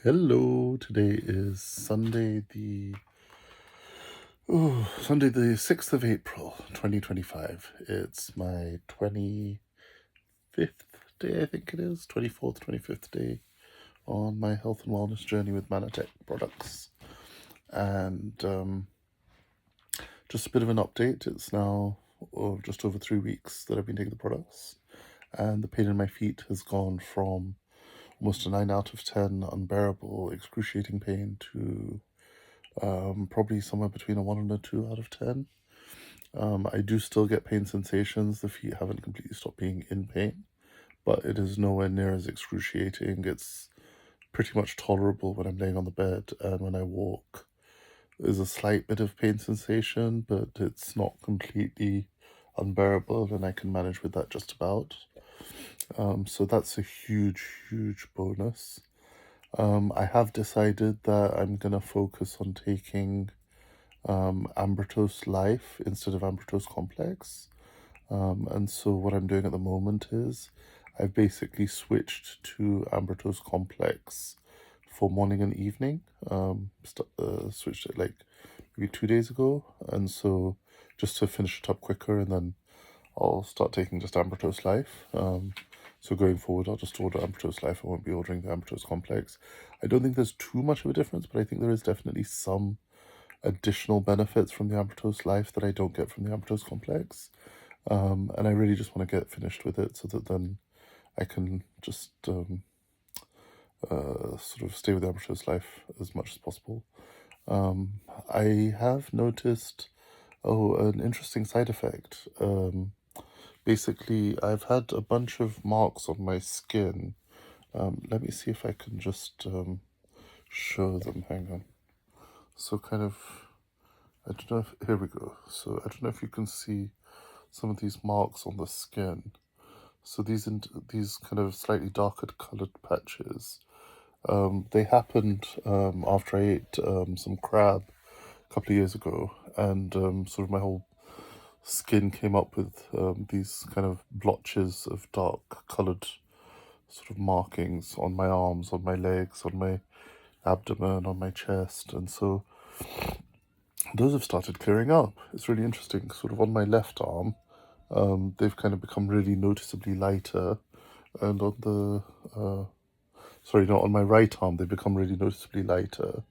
Hello, today is Sunday the 6th of April, 2025. It's my 25th day, I think it is, 24th, 25th day on my health and wellness journey with Mannatech products. And just a bit of an update. It's now just over 3 weeks that I've been taking the products, and the pain in my feet has gone from almost a 9 out of 10 unbearable, excruciating pain to probably somewhere between a 1 and a 2 out of 10. I do still get pain sensations. The feet haven't completely stopped being in pain, but it is nowhere near as excruciating. It's pretty much tolerable when I'm laying on the bed, and when I walk, there's a slight bit of pain sensation, but it's not completely unbearable, and I can manage with that just about. So that's a huge, huge bonus. I have decided that I'm going to focus on taking Ambertose Life instead of Ambertose Complex. And so what I'm doing at the moment is I've basically switched to Ambertose Complex for morning and evening. Switched it like maybe 2 days ago, and so just to finish it up quicker, and then I'll start taking just Ambertose Life. So going forward, I'll just order Ambertose Life. I won't be ordering the Ambertose Complex. I don't think there's too much of a difference, but I think there is definitely some additional benefits from the Ambertose Life that I don't get from the Ambertose Complex. And I really just want to get finished with it so that then I can just sort of stay with the Ambertose Life as much as possible. I have noticed, an interesting side effect. Basically, I've had a bunch of marks on my skin. Let me see if I can just show them. Hang on. So kind of, I don't know if, here we go. So I don't know if you can see some of these marks on the skin. So these kind of slightly darker colored patches, they happened after I ate some crab a couple of years ago, and sort of my whole skin came up with these kind of blotches of dark colored sort of markings on my arms, on my legs, on my abdomen, on my chest, and so those have started clearing up. It's really interesting. Sort of on my left arm, they've kind of become really noticeably lighter, and on the sorry, not on my right arm, they've become really noticeably lighter,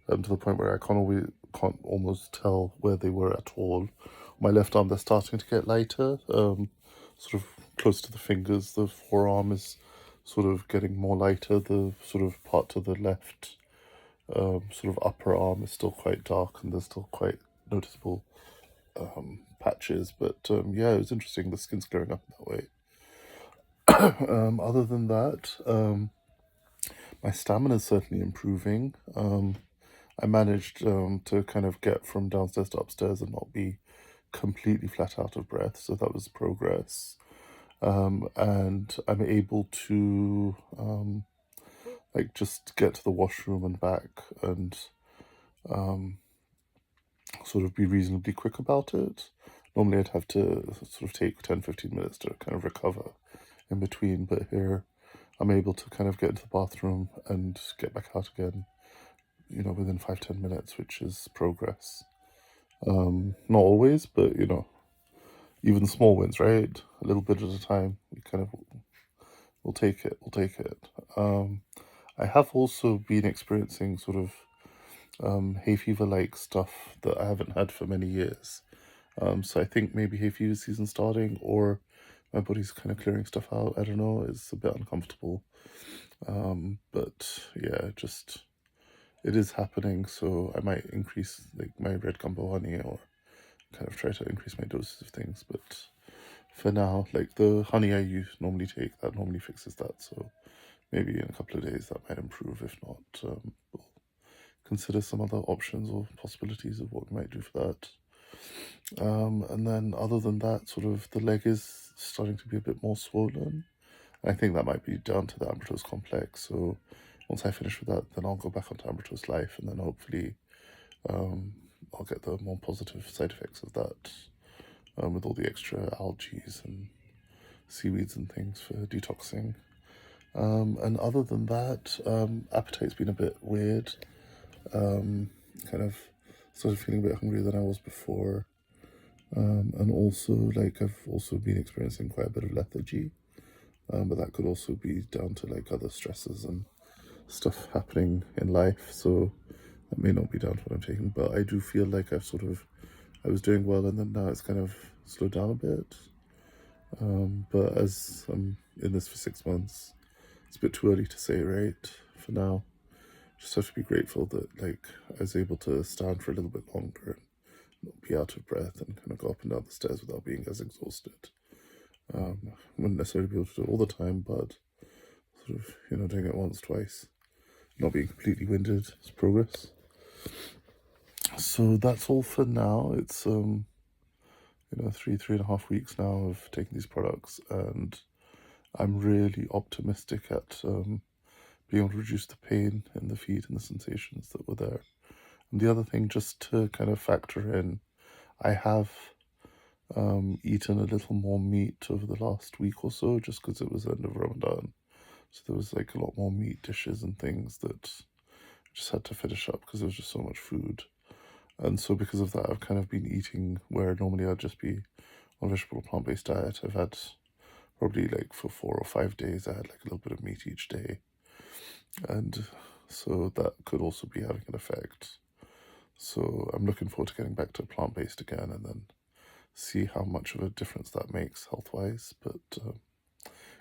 to the point where I can't almost tell where they were at all. On my left arm, they're starting to get lighter, sort of close to the fingers. The forearm is sort of getting more lighter. The sort of part to the left, sort of upper arm is still quite dark, and there's still quite noticeable patches. But yeah, it was interesting. The skin's clearing up in that way. Other than that, my stamina is certainly improving. I managed to kind of get from downstairs to upstairs and not be completely flat out of breath, so that was progress. And I'm able to like just get to the washroom and back, and sort of be reasonably quick about it. Normally I'd have to sort of take 10-15 minutes to kind of recover in between, but here I'm able to kind of get into the bathroom and get back out again, within 5-10 minutes, which is progress. Not always, but even small wins, right? A little bit at a time. We kind of we'll take it. We'll take it. I have also been experiencing sort of hay fever like stuff that I haven't had for many years. So I think maybe hay fever season starting, or my body's kind of clearing stuff out. I don't know. It's a bit uncomfortable. But yeah, just it is happening. So I might increase like my red gumbo honey, or kind of try to increase my doses of things. But for now, like the honey I normally take, that normally fixes that. So maybe in a couple of days that might improve. If not, we'll consider some other options or possibilities of what we might do for that. And then other than that, sort of the leg is starting to be a bit more swollen. I think that might be down to the Ambertose Complex. So once I finish with that, then I'll go back onto Ambertose Life, and then hopefully I'll get the more positive side effects of that, with all the extra algae and seaweeds and things for detoxing. And other than that, appetite's been a bit weird. Kind of started feeling a bit hungrier than I was before. And also, like, I've also been experiencing quite a bit of lethargy. But that could also be down to like other stresses and stuff happening in life. So that may not be down to what I'm taking. But I do feel like I was doing well, and then now it's kind of slowed down a bit. But as I'm in this for 6 months, it's a bit too early to say, right? For now, just have to be grateful that like I was able to stand for a little bit longer and not be out of breath and kind of go up and down the stairs without being as exhausted. I wouldn't necessarily be able to do it all the time, but sort of, doing it once, twice, not being completely winded is progress. So that's all for now. It's 3.5 weeks now of taking these products, and I'm really optimistic at being able to reduce the pain in the feet and the sensations that were there. And the other thing, just to kind of factor in, I have eaten a little more meat over the last week or so, just because it was the end of Ramadan. So there was like a lot more meat dishes and things that I just had to finish up because there was just so much food. And so because of that, I've kind of been eating where normally I'd just be on a vegetable plant-based diet. I've had probably like for 4 or 5 days, I had like a little bit of meat each day. And so that could also be having an effect. So I'm looking forward to getting back to plant-based again and then see how much of a difference that makes health-wise. But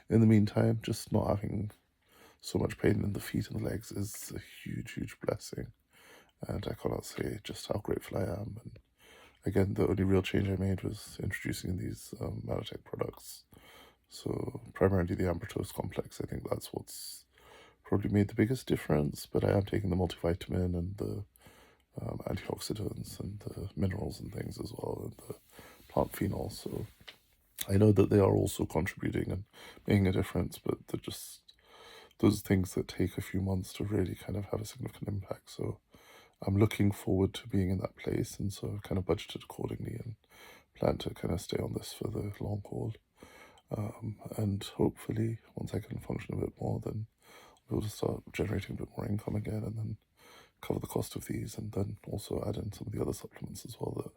in the meantime, just not having so much pain in the feet and the legs is a huge, huge blessing. And I cannot say just how grateful I am. And again, the only real change I made was introducing these Mannatech products. So primarily the Ambertose complex, I think that's what's probably made the biggest difference. But I am taking the multivitamin and the antioxidants and the minerals and things as well, and the plant phenol. So I know that they are also contributing and making a difference, but they're just those things that take a few months to really kind of have a significant impact. So I'm looking forward to being in that place, and so I've kind of budgeted accordingly and plan to kind of stay on this for the long haul. And hopefully, once I can function a bit more, then I'll be able to start generating a bit more income again, and then cover the cost of these, and then also add in some of the other supplements as well that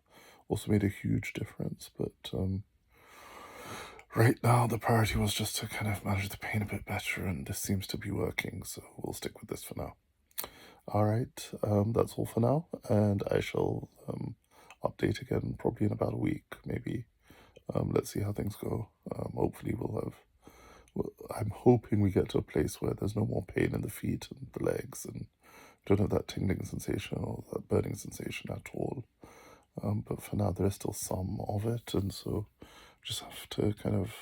also made a huge difference. But right now, the priority was just to kind of manage the pain a bit better, and this seems to be working, so we'll stick with this for now. All right, that's all for now, and I shall update again probably in about a week, maybe. Let's see how things go. Hopefully I'm hoping we get to a place where there's no more pain in the feet and the legs, and don't have that tingling sensation or that burning sensation at all. But for now, there is still some of it, and so just have to kind of,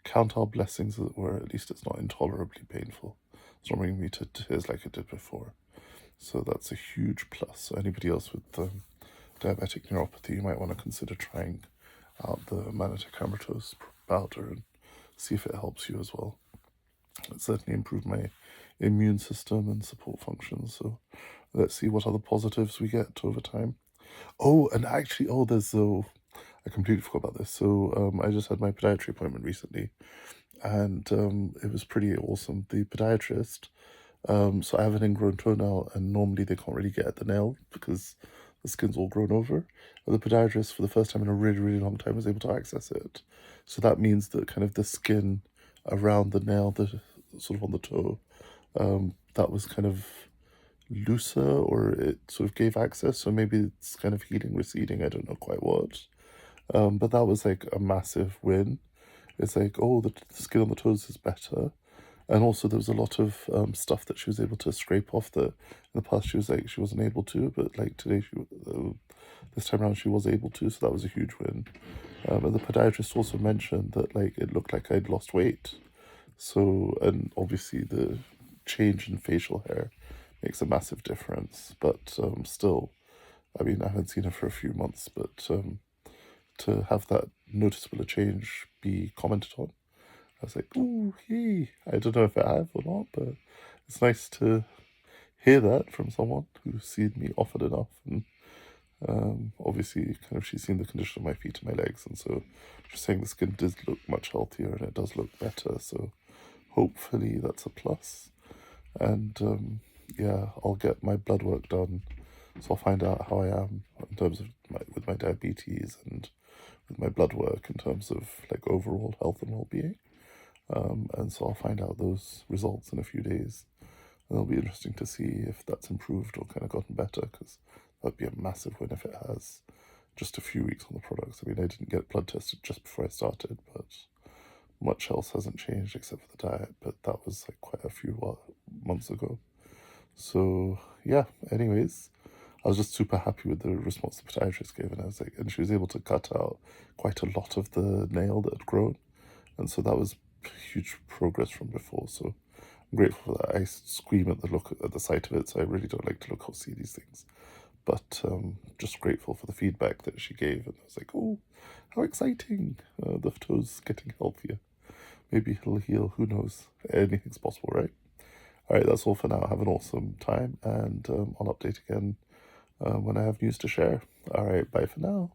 count our blessings, as it were. At least it's not intolerably painful. It's not bringing me to tears like it did before. So that's a huge plus. So anybody else with diabetic neuropathy, you might want to consider trying out the Mannatech Ambertose powder and see if it helps you as well. It certainly improved my immune system and support functions. So let's see what other positives we get over time. Oh, and actually, I completely forgot about this. So I just had my podiatry appointment recently, and it was pretty awesome. The podiatrist, so I have an ingrown toenail, and normally they can't really get at the nail because the skin's all grown over. And the podiatrist, for the first time in a really, really long time, was able to access it. So that means that kind of the skin around the nail, the sort of on the toe, that was kind of looser, or it sort of gave access. So maybe it's kind of healing, receding. I don't know quite what. But that was like a massive win. It's like, oh, the skin on the toes is better. And also there was a lot of stuff that she was able to scrape off that in the past she wasn't able to, but like today this time around she was able to, so that was a huge win. And the podiatrist also mentioned that like it looked like I'd lost weight. So, and obviously the change in facial hair makes a massive difference, but still, I mean, I haven't seen her for a few months, but to have that noticeable a change be commented on, I was like, ooh, hey, I don't know if I have or not, but it's nice to hear that from someone who's seen me often enough. And obviously, kind of, she's seen the condition of my feet and my legs, and so she's saying the skin does look much healthier and it does look better. So hopefully that's a plus. And yeah, I'll get my blood work done, so I'll find out how I am in terms of with my diabetes and with my blood work in terms of like overall health and well-being. And so I'll find out those results in a few days. And it'll be interesting to see if that's improved or kind of gotten better, because that'd be a massive win if it has. Just a few weeks on the products. I mean, I didn't get blood tested just before I started, but much else hasn't changed except for the diet. But that was like quite a few months ago. So yeah, anyways, I was just super happy with the response the podiatrist gave, and I was like, and she was able to cut out quite a lot of the nail that had grown, and so that was huge progress from before. So I'm grateful for that. I scream at the sight of it, so I really don't like to look or see these things. But just grateful for the feedback that she gave, and I was like, oh, how exciting! The toe's getting healthier. Maybe it'll heal. Who knows? Anything's possible, right? All right, that's all for now. Have an awesome time, and I'll update again when I have news to share. All right, bye for now.